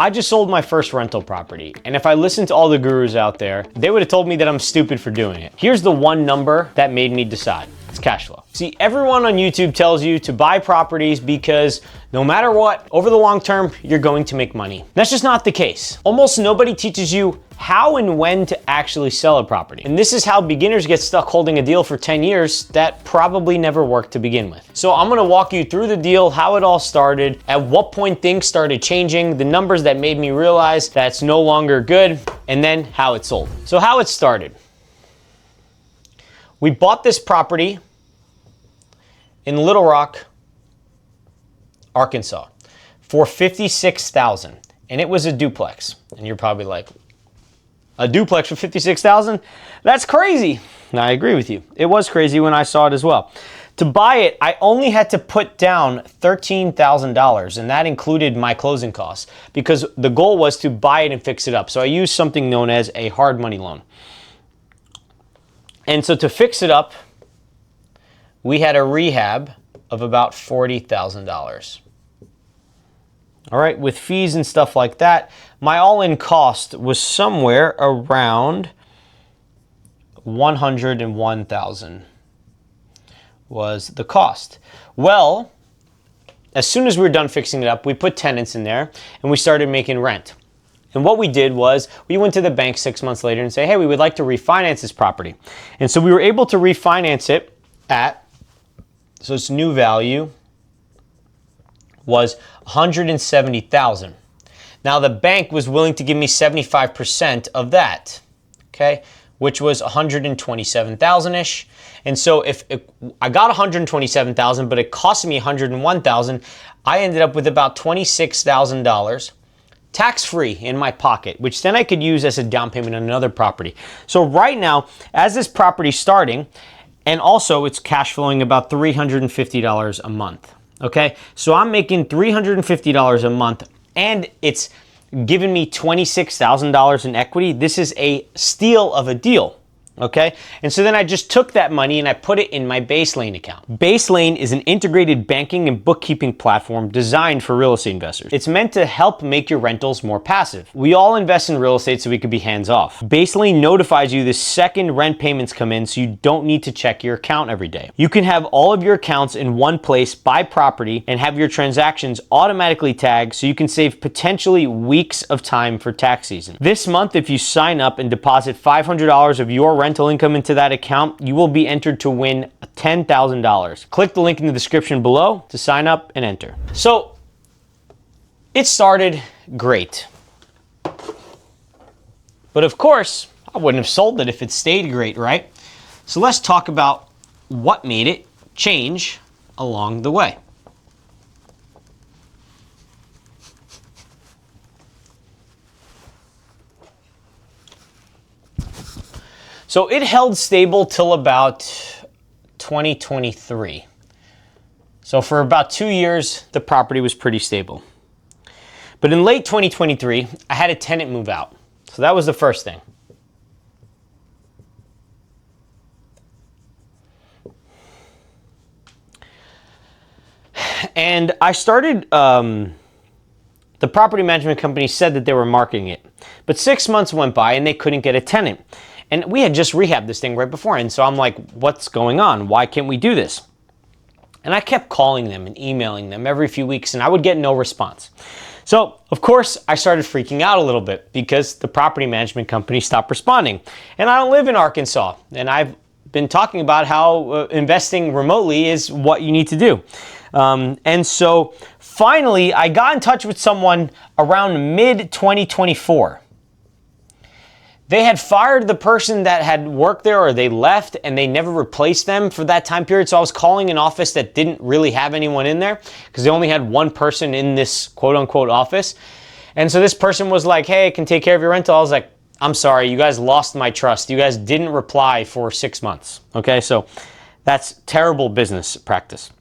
I just sold my first rental property, and if I listened to all the gurus out there, they would have told me that I'm stupid for doing it. Here's the one number that made me decide. It's cash flow. See, everyone on YouTube tells you to buy properties because no matter what, over the long term, you're going to make money. That's just not the case. Almost nobody teaches you how and when to actually sell a property. And this is how beginners get stuck holding a deal for 10 years that probably never worked to begin with. So I'm gonna walk you through the deal, how it all started, at what point things started changing, the numbers that made me realize that's no longer good, and then how it sold. So how it started. We bought this property in Little Rock, Arkansas for $56,000, and it was a duplex. And you're probably like, a duplex for $56,000? That's crazy. And I agree with you. It was crazy when I saw it as well. To buy it, I only had to put down $13,000, and that included my closing costs because the goal was to buy it and fix it up. So I used something known as a hard money loan. And so to fix it up, we had a rehab of about $40,000. All right, with fees and stuff like that, my all-in cost was somewhere around $101,000 was the cost. Well, as soon as we were done fixing it up, we put tenants in there and we started making rent. And what we did was we went to the bank 6 months later and say, hey, we would like to refinance this property. And so we were able to refinance it at, so its new value was $170,000. Now the bank was willing to give me 75% of that, okay, which was $127,000-ish. And so if I got $127,000, but it cost me $101,000, I ended up with about $26,000 tax-free in my pocket, which then I could use as a down payment on another property. So right now, as this property's starting, and also it's cash flowing about $350 a month. Okay, so I'm making $350 a month and it's giving me $26,000 in equity. This is a steal of a deal. Okay, and so then I just took that money and I put it in my Baselane account. Baselane is an integrated banking and bookkeeping platform designed for real estate investors. It's meant to help make your rentals more passive. We all invest in real estate so we could be hands-off. Baselane notifies you the second rent payments come in so you don't need to check your account every day. You can have all of your accounts in one place by property and have your transactions automatically tagged so you can save potentially weeks of time for tax season. This month, if you sign up and deposit $500 of your rental income into that account, you will be entered to win $10,000. Click the link in the description below to sign up and enter. So it started great. But of course, I wouldn't have sold it if it stayed great, right? So let's talk about what made it change along the way. So it held stable till about 2023. So for about 2 years, the property was pretty stable. But in late 2023, I had a tenant move out. So that was the first thing. And I started, the property management company said that they were marketing it. But 6 months went by and they couldn't get a tenant. And we had just rehabbed this thing right before. And so I'm like, what's going on? Why can't we do this? And I kept calling them and emailing them every few weeks and I would get no response. So of course I started freaking out a little bit because the property management company stopped responding. And I don't live in Arkansas. And I've been talking about how investing remotely is what you need to do. And so finally I got in touch with someone around mid-2024. They had fired the person that had worked there or they left and they never replaced them for that time period. So I was calling an office that didn't really have anyone in there because they only had one person in this quote unquote office. And so this person was like, hey, I can take care of your rental. I was like, I'm sorry, you guys lost my trust. You guys didn't reply for 6 months. Okay, so that's terrible business practice.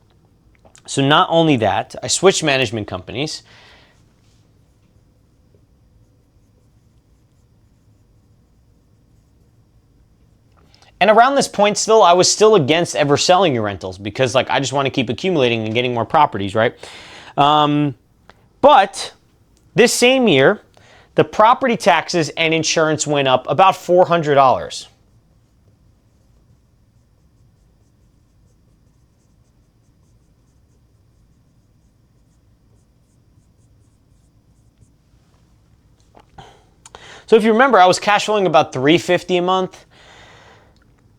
So not only that, I switched management companies. And around this point still, I was still against ever selling your rentals because like I just want to keep accumulating and getting more properties, right? But This same year, the property taxes and insurance went up about $400. So if you remember, I was cash flowing about $350 a month.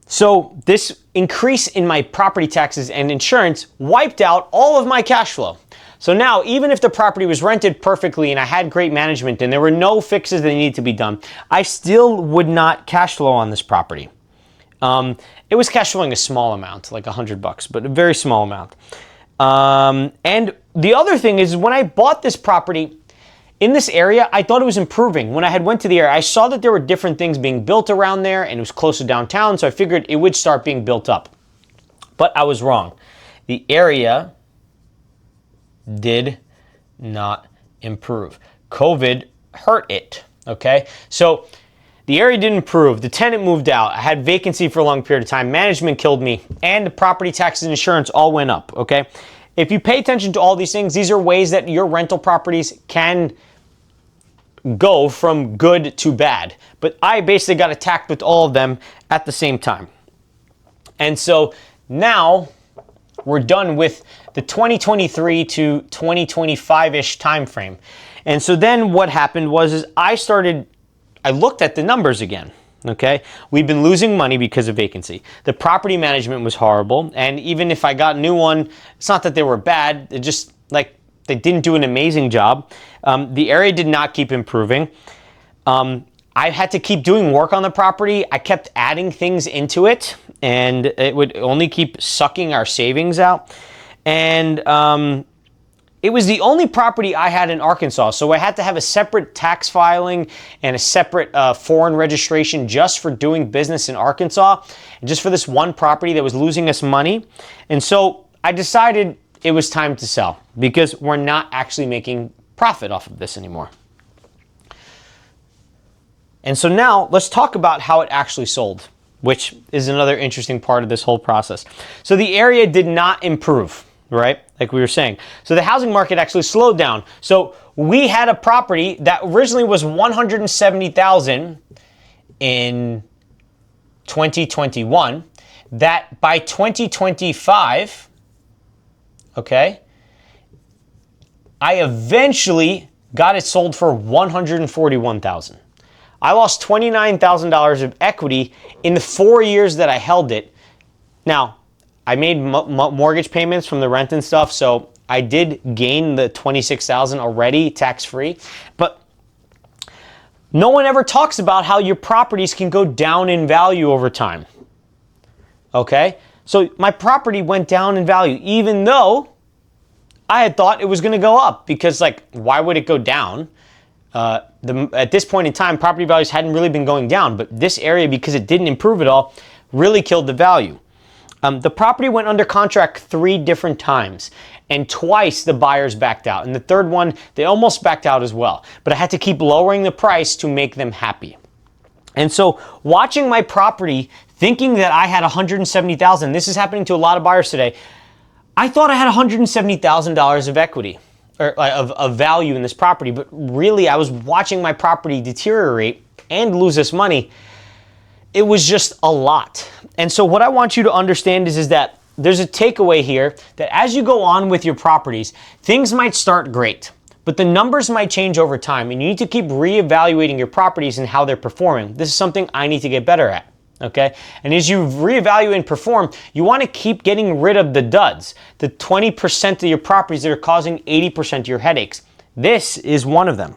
So this increase in my property taxes and insurance wiped out all of my cash flow. So now, even if the property was rented perfectly and I had great management and there were no fixes that needed to be done, I still would not cash flow on this property. It was cash flowing a small amount, like $100, but a very small amount. And the other thing is, when I bought this property in this area, I thought it was improving. When I had went to the area, I saw that there were different things being built around there and it was close to downtown, so I figured it would start being built up. But I was wrong. The area did not improve. COVID hurt it, okay? So the area didn't improve. The tenant moved out. I had vacancy for a long period of time. Management killed me, and the property taxes and insurance all went up, okay? If you pay attention to all these things, these are ways that your rental properties can go from good to bad. But I basically got attacked with all of them at the same time. And so now we're done with the 2023 to 2025-ish time frame. And so then what happened was I looked at the numbers again. Okay, we've been losing money because of vacancy. The property management was horrible, and even if I got a new one, it's not that they were bad. It just they didn't do an amazing job. The area did not keep improving. I had to keep doing work on the property. I kept adding things into it, and it would only keep sucking our savings out. And it was the only property I had in Arkansas, so I had to have a separate tax filing and a separate foreign registration just for doing business in Arkansas, and just for this one property that was losing us money. And so I decided it was time to sell because we're not actually making profit off of this anymore. And so now let's talk about how it actually sold, which is another interesting part of this whole process. So the area did not improve, right? Like we were saying. So the housing market actually slowed down. So we had a property that originally was $170,000 in 2021 that by 2025, okay, I eventually got it sold for $141,000. I lost $29,000 of equity in the 4 years that I held it. Now, I made mortgage payments from the rent and stuff, so I did gain the $26,000 already tax-free. But no one ever talks about how your properties can go down in value over time. Okay? So my property went down in value, even though I had thought it was going to go up, because why would it go down? At this point in time, property values hadn't really been going down, but this area, because it didn't improve at all, really killed the value. The property went under contract 3 different times, and twice the buyers backed out. And the third one, they almost backed out as well. But I had to keep lowering the price to make them happy. And so watching my property, thinking that I had $170,000, this is happening to a lot of buyers today. I thought I had $170,000 of equity, or of value in this property, but really I was watching my property deteriorate and lose this money. It was just a lot. And so what I want you to understand is that there's a takeaway here that as you go on with your properties, things might start great, but the numbers might change over time, and you need to keep reevaluating your properties and how they're performing. This is something I need to get better at. Okay? And as you reevaluate and perform, you want to keep getting rid of the duds, the 20% of your properties that are causing 80% of your headaches. This is one of them.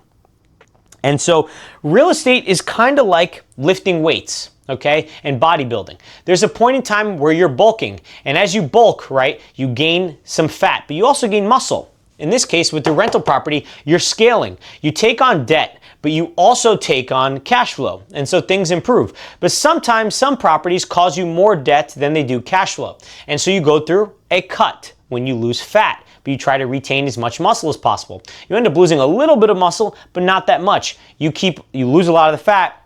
And so real estate is kind of like lifting weights, okay, and bodybuilding. There's a point in time where you're bulking, and as you bulk, right, you gain some fat, but you also gain muscle. In this case, with the rental property, you're scaling. You take on debt, but you also take on cash flow, and so things improve. But sometimes some properties cause you more debt than they do cash flow, and so you go through a cut when you lose fat, but you try to retain as much muscle as possible. You end up losing a little bit of muscle, but not that much. You lose a lot of the fat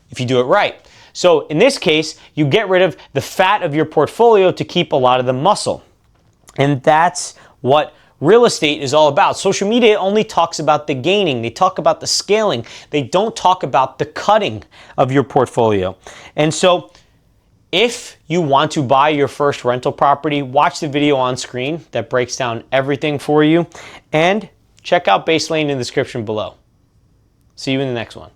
if you do it right. So in this case, you get rid of the fat of your portfolio to keep a lot of the muscle. And that's what real estate is all about. Social media only talks about the gaining. They talk about the scaling. They don't talk about the cutting of your portfolio. And so if you want to buy your first rental property, watch the video on screen that breaks down everything for you, and check out Baselane in the description below. See you in the next one.